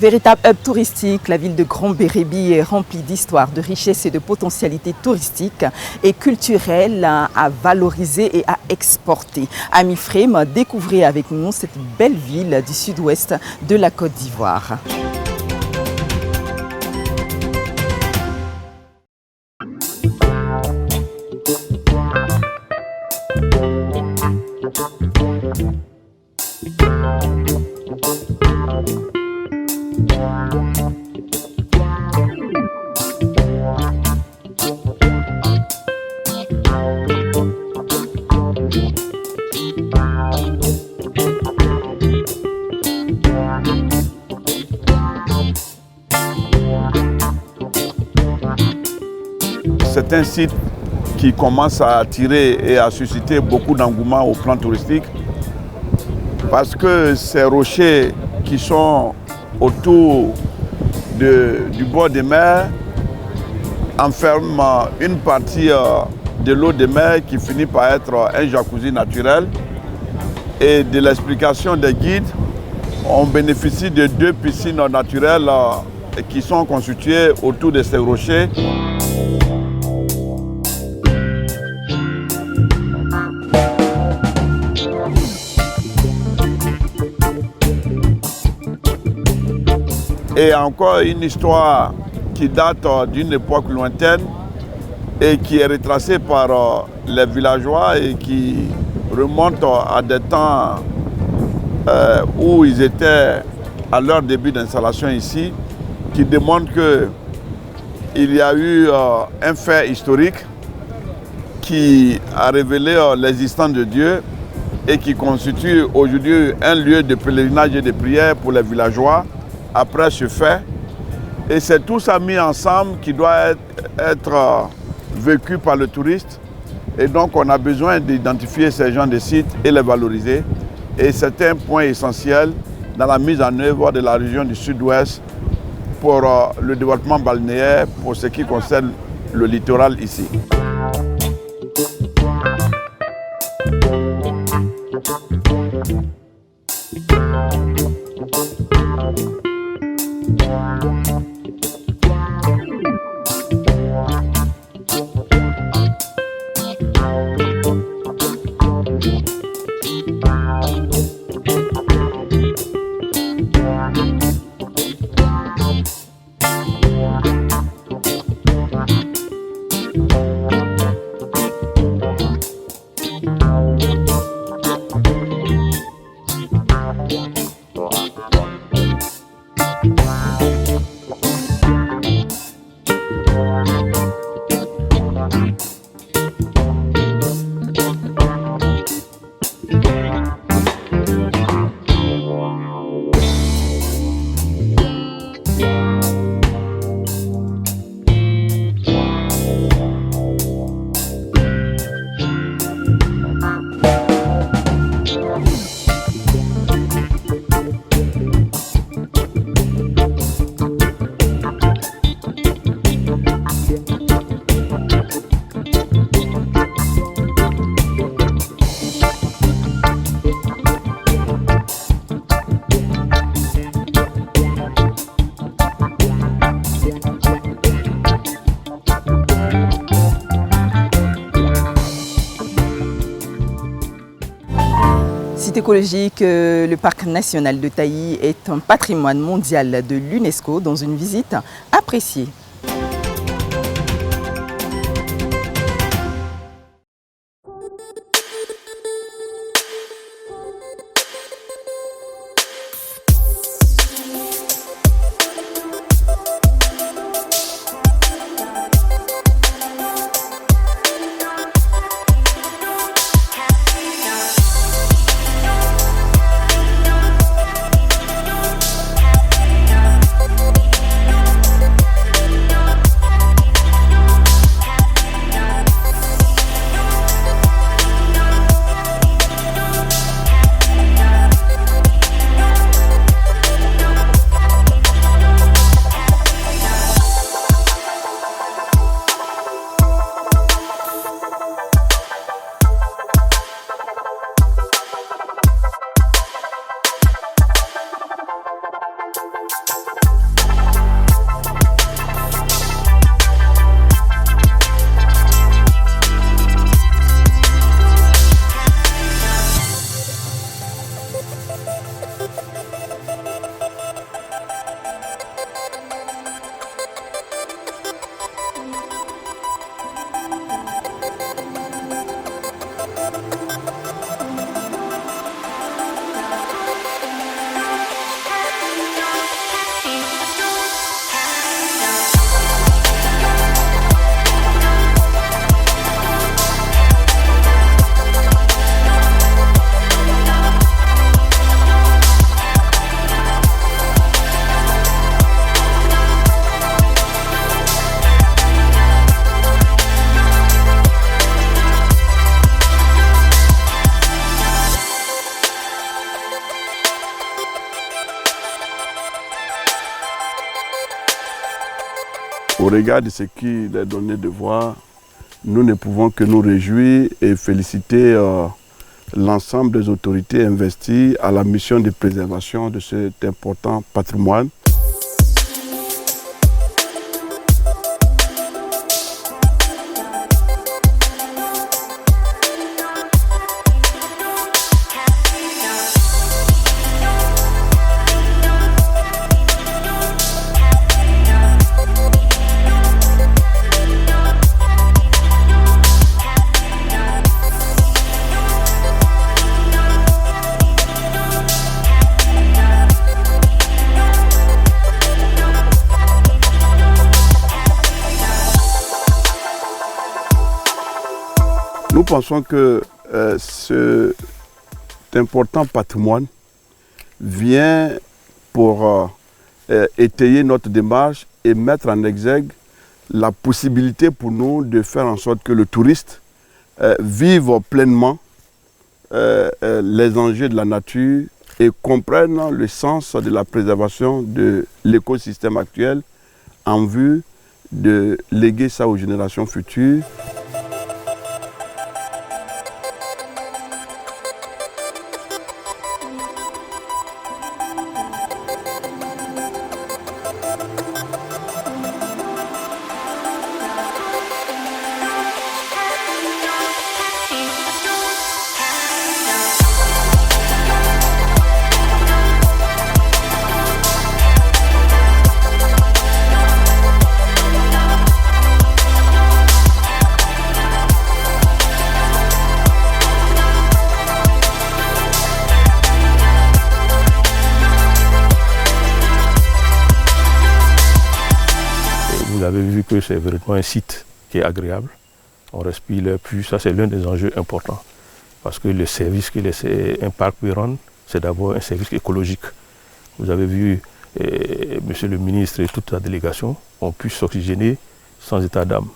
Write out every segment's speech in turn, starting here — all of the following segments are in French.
Véritable hub touristique, la ville de Grand-Bérébi est remplie d'histoires, de richesses et de potentialités touristiques et culturelles à valoriser et à exporter. Amis Frame, découvrez avec nous cette belle ville du sud-ouest de la Côte d'Ivoire. C'est un site qui commence à attirer et à susciter beaucoup d'engouement au plan touristique parce que ces rochers qui sont autour du bord des mers enferment une partie de l'eau des mers qui finit par être un jacuzzi naturel. Et de l'explication des guides, on bénéficie de 2 piscines naturelles qui sont constituées autour de ces rochers. Et encore une histoire qui date d'une époque lointaine et qui est retracée par les villageois et qui remonte à des temps où ils étaient à leur début d'installation ici, qui démontre qu'il y a eu un fait historique qui a révélé l'existence de Dieu et qui constitue aujourd'hui un lieu de pèlerinage et de prière pour les villageois. Après ce fait, et c'est tout ça mis ensemble qui doit être vécu par le touriste. Et donc on a besoin d'identifier ces genres de sites et les valoriser. Et c'est un point essentiel dans la mise en œuvre de la région du sud-ouest pour le développement balnéaire, pour ce qui concerne le littoral ici. Site écologique, le parc national de Taï est un patrimoine mondial de l'UNESCO dans une visite appréciée. regard de ce qu'il est donné de voir, nous ne pouvons que nous réjouir et féliciter l'ensemble des autorités investies à la mission de préservation de cet important patrimoine. Nous pensons que cet important patrimoine vient pour étayer notre démarche et mettre en exergue la possibilité pour nous de faire en sorte que le touriste vive pleinement les enjeux de la nature et comprenne le sens de la préservation de l'écosystème actuel en vue de léguer ça aux générations futures. Vous avez vu que c'est vraiment un site qui est agréable. On respire l'air pur, ça c'est l'un des enjeux importants. Parce que le service qu'un parc peut rendre, c'est d'abord un service écologique. Vous avez vu, monsieur le ministre et toute la délégation ont pu s'oxygéner sans état d'âme.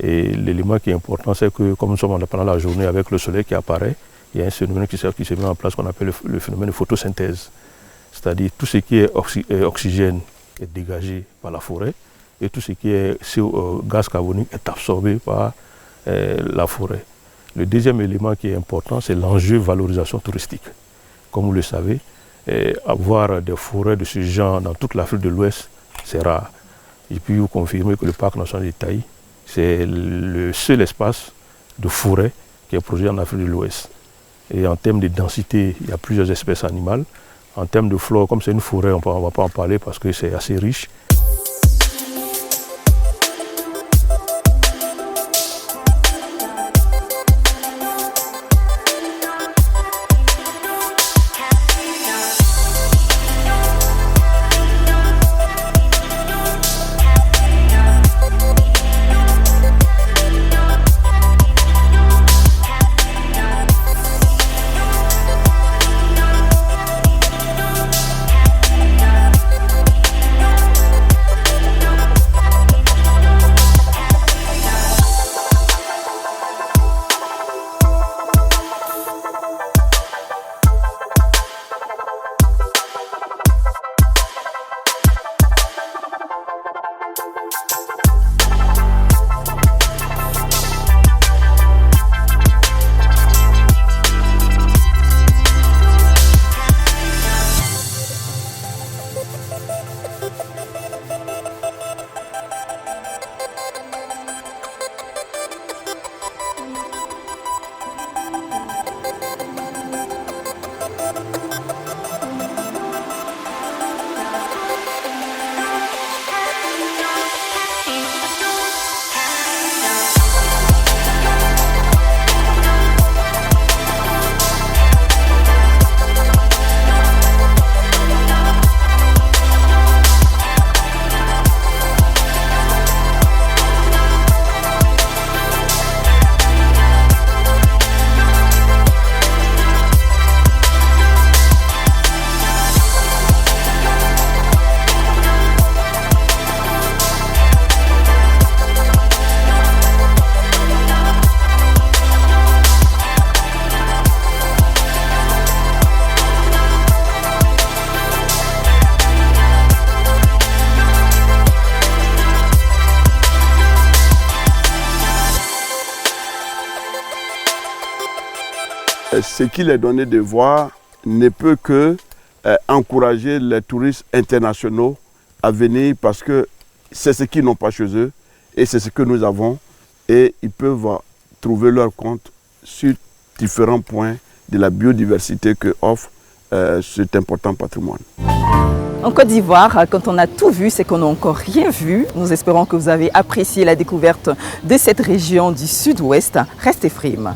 Et l'élément qui est important, c'est que comme nous sommes pendant la journée avec le soleil qui apparaît, il y a un phénomène qui se met en place qu'on appelle le phénomène de photosynthèse. C'est-à-dire tout ce qui est oxygène est dégagé par la forêt et tout ce qui est gaz carbonique est absorbé par la forêt. Le deuxième élément qui est important, c'est l'enjeu valorisation touristique. Comme vous le savez, avoir des forêts de ce genre dans toute l'Afrique de l'Ouest, c'est rare. Et puis vous confirmez que le parc national de Taï, c'est le seul espace de forêt qui est produit en Afrique de l'Ouest. Et en termes de densité, il y a plusieurs espèces animales. En termes de flore, comme c'est une forêt, on ne va pas en parler parce que c'est assez riche. Ce qu'il est donné de voir ne peut que encourager les touristes internationaux à venir parce que c'est ce qu'ils n'ont pas chez eux et c'est ce que nous avons et ils peuvent trouver leur compte sur différents points de la biodiversité que offre cet important patrimoine. En Côte d'Ivoire, quand on a tout vu, c'est qu'on n'a encore rien vu. Nous espérons que vous avez apprécié la découverte de cette région du sud-ouest. Restez Frame.